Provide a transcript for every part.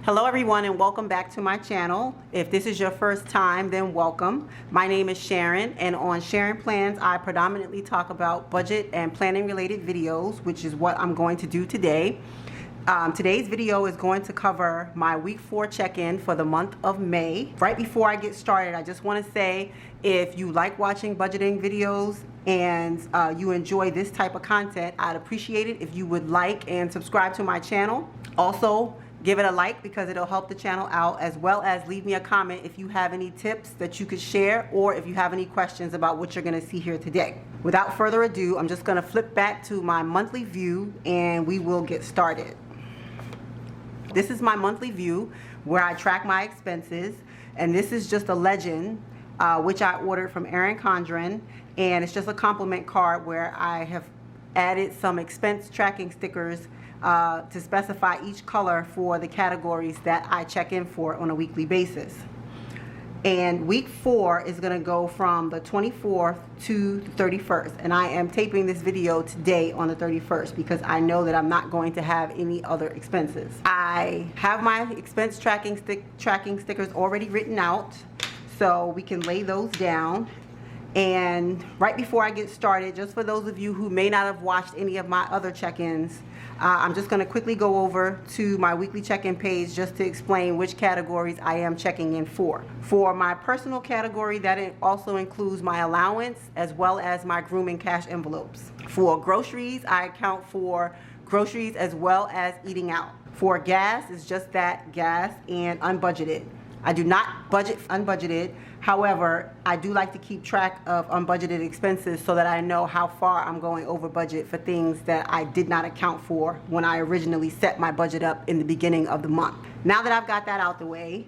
Hello everyone and welcome back to my channel. If this is your first time, then welcome. My name is Sharon, and on Sharon Plans I predominantly talk about budget and planning related videos, which is what I'm going to do today. Today's video is going to cover my week 4 check-in for the month of May. Right before I get started, I just want to say, if you like watching budgeting videos and you enjoy this type of content, I'd appreciate it if you would like and subscribe to my channel. Also, give it a like because it'll help the channel out, as well as leave me a comment if you have any tips that you could share, or if you have any questions about what you're going to see here today. Without further ado, I'm just going to flip back to my monthly view and we will get started. This is my monthly view where I track my expenses, and this is just a legend which I ordered from Erin Condren, and it's just a compliment card where I have added some expense tracking stickers to specify each color for the categories that I check in for on a weekly basis. And week 4 is going to go from the 24th to the 31st, and I am taping this video today on the 31st because I know that I'm not going to have any other expenses. I have my expense tracking stickers already written out, so we can lay those down. And right before I get started, just for those of you who may not have watched any of my other check-ins, I'm just going to quickly go over to my weekly check-in page just to explain which categories I am checking in for. For my personal category, that also includes my allowance as well as my grooming cash envelopes. For groceries, I account for groceries as well as eating out. For gas, it's just that, gas and unbudgeted. I do not budget unbudgeted. However, I do like to keep track of unbudgeted expenses so that I know how far I'm going over budget for things that I did not account for when I originally set my budget up in the beginning of the month. Now that I've got that out the way,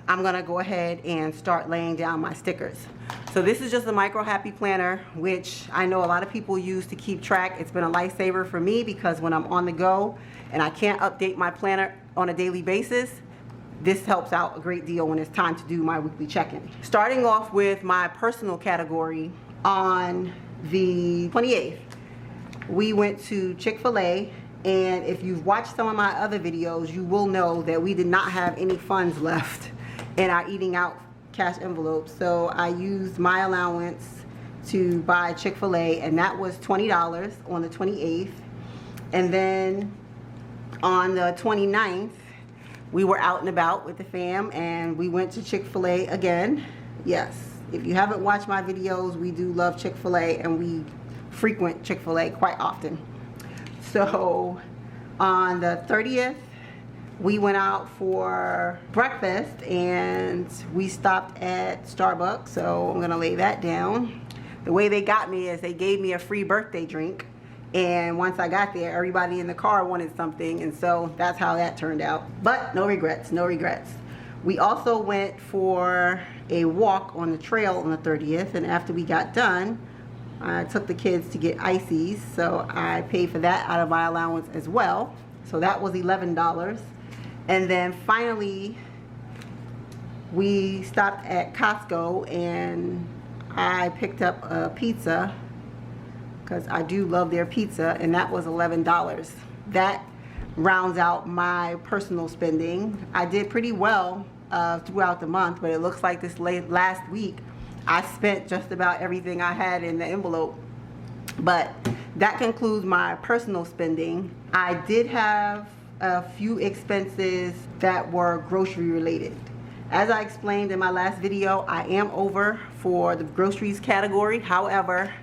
I'm gonna go ahead and start laying down my stickers. So this is just a micro happy planner, which I know a lot of people use to keep track. It's been a lifesaver for me because when I'm on the go and I can't update my planner on a daily basis, this helps out a great deal when it's time to do my weekly check-in. Starting off with my personal category, on the 28th, we went to Chick-fil-A, and if you've watched some of my other videos, you will know that we did not have any funds left in our eating out cash envelopes. So I used my allowance to buy Chick-fil-A, and that was $20 on the 28th. And then on the 29th, we were out and about with the fam and we went to Chick-fil-A again. Yes, if you haven't watched my videos, we do love Chick-fil-A and we frequent Chick-fil-A quite often. So on the 30th, we went out for breakfast and we stopped at Starbucks, so I'm gonna lay that down. The way they got me is they gave me a free birthday drink, and once I got there, everybody in the car wanted something, and so that's how that turned out. But no regrets, no regrets. We also went for a walk on the trail on the 30th, and after we got done, I took the kids to get ices, so I paid for that out of my allowance as well. So that was $11. And then finally, we stopped at Costco and I picked up a pizza, because I do love their pizza, and that was $11. That rounds out my personal spending. I did pretty well throughout the month, but it looks like this last week I spent just about everything I had in the envelope. But that concludes my personal spending. I did have a few expenses that were grocery related. As I explained in my last video, I am over for the groceries category. However,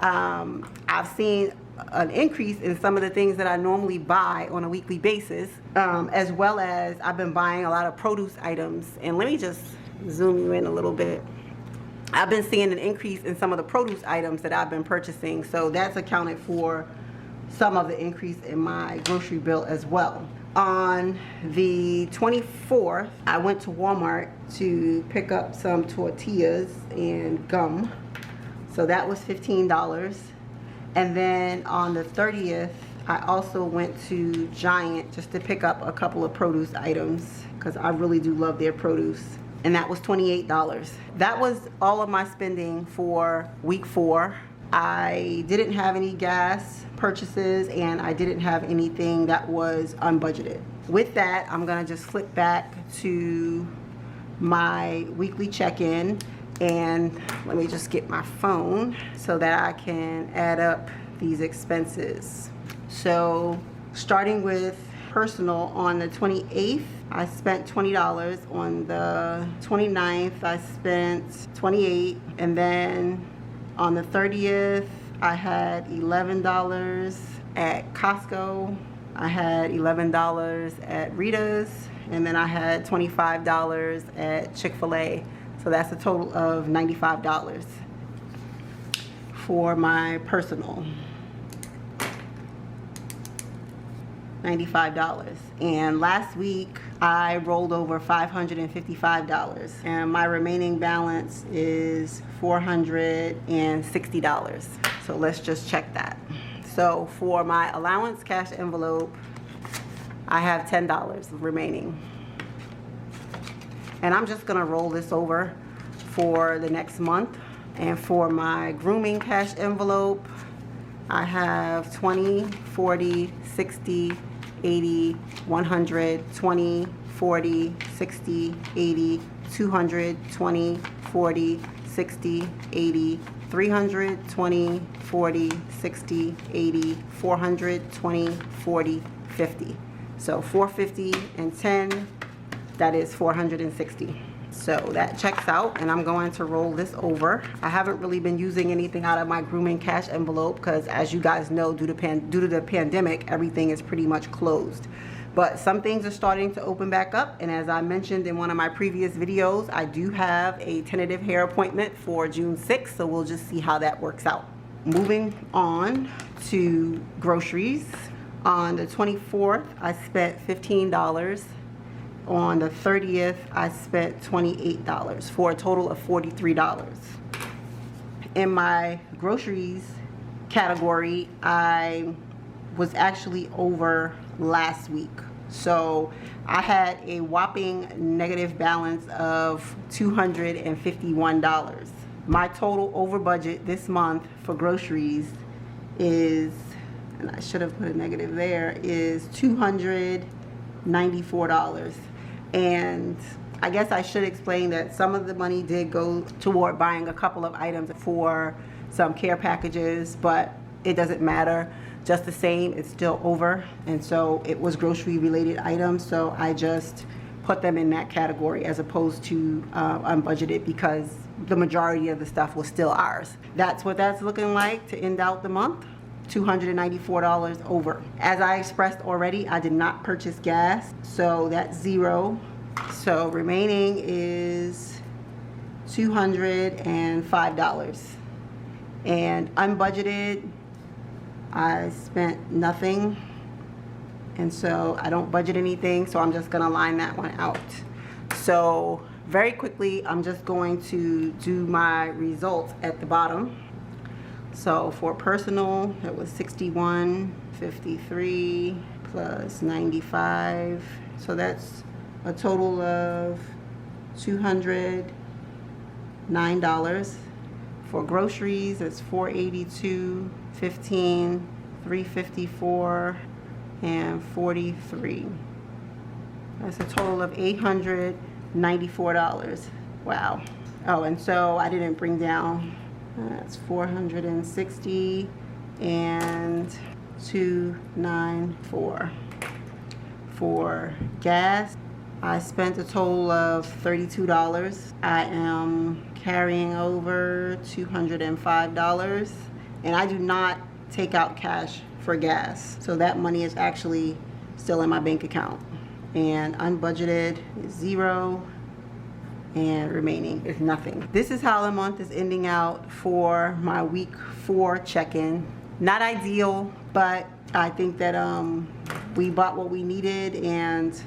I've seen an increase in some of the things that I normally buy on a weekly basis, as well as I've been buying a lot of produce items. And let me just zoom you in a little bit. I've been seeing an increase in some of the produce items that I've been purchasing, so that's accounted for some of the increase in my grocery bill as well. On the 24th, I went to Walmart to pick up some tortillas and gum. So that was $15. And then on the 30th, I also went to Giant just to pick up a couple of produce items because I really do love their produce. And that was $28. That was all of my spending for week 4. I didn't have any gas purchases and I didn't have anything that was unbudgeted. with that, I'm gonna just flip back to my weekly check-in, and let me just get my phone so that I can add up these expenses. So starting with personal, on the 28th, I spent $20. On the 29th, I spent $28. And then on the 30th, I had $11 at Costco. I had $11 at Rita's. And then I had $25 at Chick-fil-A. So that's a total of $95 for my personal. $95. And last week I rolled over $555, and my remaining balance is $460. So let's just check that. So for my allowance cash envelope, I have $10 remaining, and I'm just gonna roll this over for the next month. And for my grooming cash envelope, I have 20, 40, 60, 80, 100, 20, 40, 60, 80, 200, 20, 40, 60, 80, 300, 20, 40, 60, 80, 400, 20, 40, 50. So 450 and 10, that is 460. So that checks out, and I'm going to roll this over. I haven't really been using anything out of my grooming cash envelope because, as you guys know, due to the pandemic, everything is pretty much closed. But some things are starting to open back up, and as I mentioned in one of my previous videos, I do have a tentative hair appointment for June 6th, so we'll just see how that works out. Moving on to groceries. On the 24th, I spent $15. On the 30th, I spent $28 for a total of $43. In my groceries category, I was actually over last week. So I had a whopping negative balance of $251. My total over budget this month for groceries is, and I should have put a negative there, is $294. And I guess I should explain that some of the money did go toward buying a couple of items for some care packages, but it doesn't matter. Just the same, it's still over. And so it was grocery related items, so I just put them in that category as opposed to unbudgeted, because the majority of the stuff was still ours. That's what that's looking like to end out the month. $294 over. As I expressed already, I did not purchase gas, so that's $0. So remaining is $205. And unbudgeted, I spent nothing, and so I don't budget anything, so I'm just gonna line that one out. So very quickly, I'm just going to do my results at the bottom. So for personal, it was $61.53 plus $95. So that's a total of $209. For groceries, it's $482.15, $354, and $43. That's a total of $894. Wow. Oh, and so I didn't bring down. That's $460 and $294. For gas, I spent a total of $32. I am carrying over $205, and I do not take out cash for gas, so that money is actually still in my bank account. And unbudgeted is $0. And remaining is nothing. This is how the month is ending out for my week 4 check-in. Not ideal, but I think that we bought what we needed, and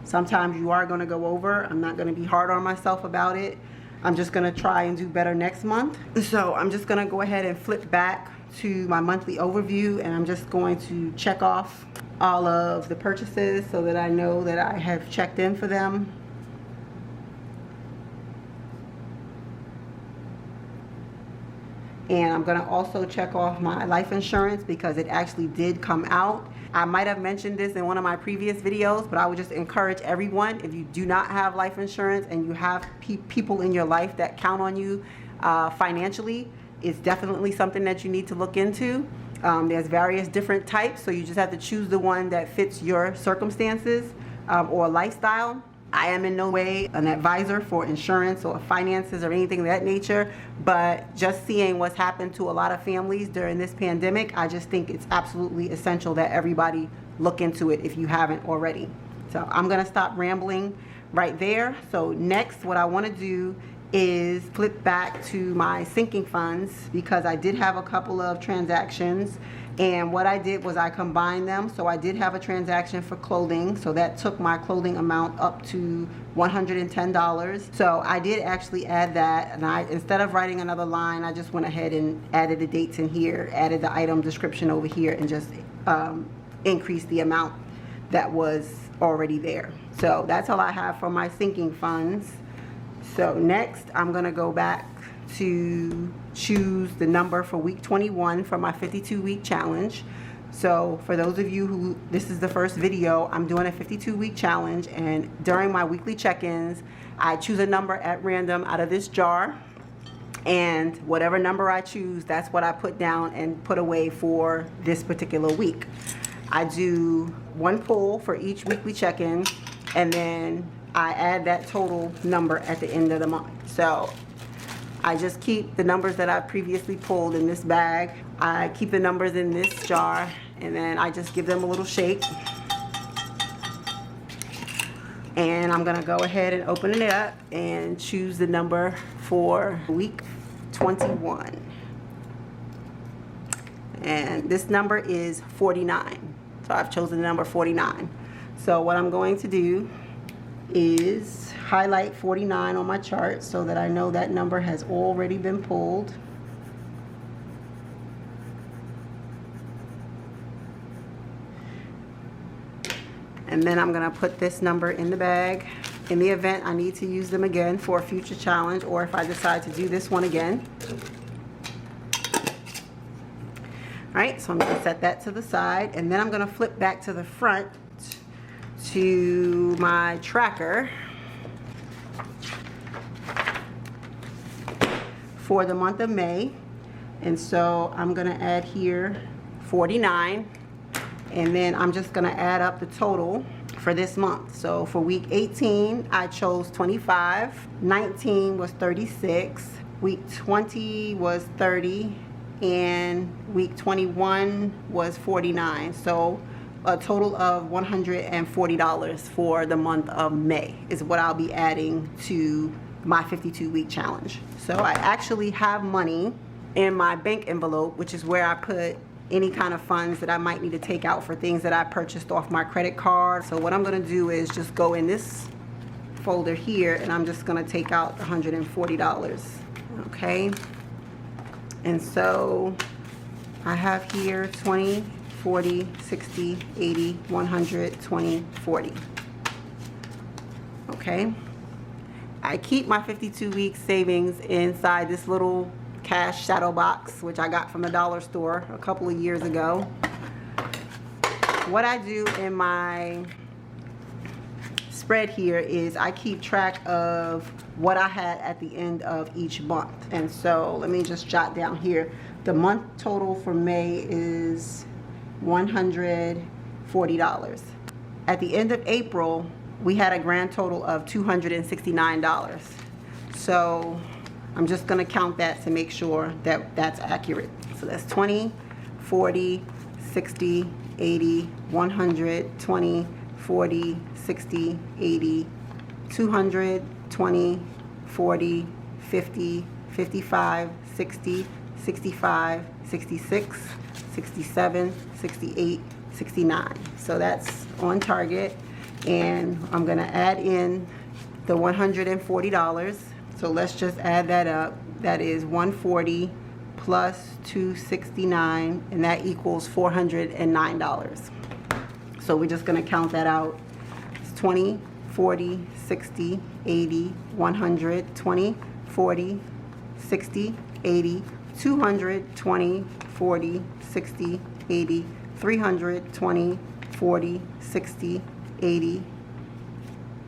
sometimes you are going to go over. I'm not going to be hard on myself about it. I'm just going to try and do better next month. So I'm just going to go ahead and flip back to my monthly overview, and I'm just going to check off all of the purchases so that I know that I have checked in for them. And I'm going to also check off my life insurance because it actually did come out. I might have mentioned this in one of my previous videos, but I would just encourage everyone, if you do not have life insurance and you have people in your life that count on you financially, it's definitely something that you need to look into. There's various different types, so you just have to choose the one that fits your circumstances or lifestyle. I am in no way an advisor for insurance or finances or anything of that nature, but just seeing what's happened to a lot of families during this pandemic, I just think it's absolutely essential that everybody look into it if you haven't already. So I'm gonna stop rambling right there. So next, what I want to do is flip back to my sinking funds, because I did have a couple of transactions, and what I did was I combined them. So I did have a transaction for clothing, so that took my clothing amount up to $110. So I did actually add that, and I, instead of writing another line, I just went ahead and added the dates in here, added the item description over here, and just increased the amount that was already there. So that's all I have for my sinking funds. So next, I'm gonna go back to choose the number for week 21 for my 52-week challenge. So for those of you who, this is the first video, I'm doing a 52-week challenge, and during my weekly check-ins, I choose a number at random out of this jar, and whatever number I choose, that's what I put down and put away for this particular week. I do one pull for each weekly check-in, and then I add that total number at the end of the month. So I just keep the numbers that I previously pulled in this bag. I keep the numbers in this jar, and then I just give them a little shake. And I'm gonna go ahead and open it up and choose the number for week 21. And this number is 49. So I've chosen the number 49. So what I'm going to do is highlight 49 on my chart so that I know that number has already been pulled. And then I'm going to put this number in the bag in the event I need to use them again for a future challenge, or if I decide to do this one again. Alright, so I'm going to set that to the side, and then I'm going to flip back to the front to my tracker for the month of May. And so I'm going to add here 49, and then I'm just going to add up the total for this month. So for week 18 I chose 25, 19 was 36, week 20 was 30, and week 21 was 49. So a total of $140 for the month of May is what I'll be adding to my 52-week challenge. So I actually have money in my bank envelope, which is where I put any kind of funds that I might need to take out for things that I purchased off my credit card. So what I'm going to do is just go in this folder here, and I'm just going to take out $140. Okay, and so I have here 20, 40, 60, 80, 100, 20, 40. Okay, I keep my 52-week savings inside this little cash shadow box, which I got from the dollar store a couple of years ago. What I do in my spread here is I keep track of what I had at the end of each month. And so let me just jot down here. The month total for May is $140. At the end of April, we had a grand total of $269. So I'm just going to count that to make sure that that's accurate. So that's 20, 40, 60, 80, 100, 20, 40, 60, 80, 200, 20, 40, 50, 55, 60, 65, 66, 67, 68, 69. So that's on target. And I'm going to add in the $140. So let's just add that up. That is 140 plus 269, and that equals $409. So we're just going to count that out. It's 20, 40, 60, 80, 100, 20, 40, 60, 80, 200, 20, 40, 60, 80, 300, 20, 40, 60, 80,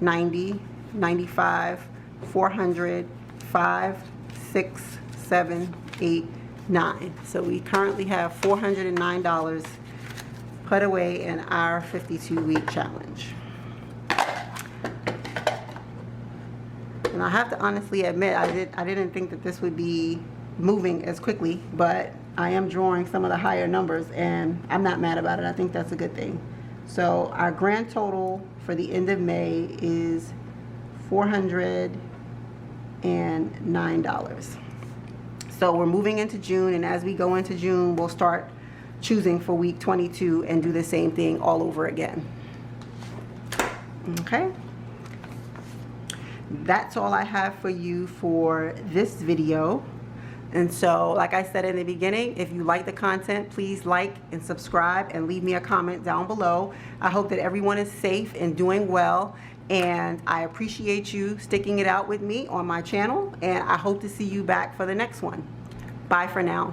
90, 95, 400, 5, 6, 7, 8, 9. So we currently have $409 put away in our 52-week challenge. And I have to honestly admit, I didn't think that this would be moving as quickly, but I am drawing some of the higher numbers, and I'm not mad about it. I think that's a good thing. So our grand total for the end of May is $409. So we're moving into June, and as we go into June, we'll start choosing for week 22 and do the same thing all over again. Okay? That's all I have for you for this video. And so, like I said in the beginning, if you like the content, please like and subscribe and leave me a comment down below. I hope that everyone is safe and doing well, and I appreciate you sticking it out with me on my channel, and I hope to see you back for the next one. Bye for now.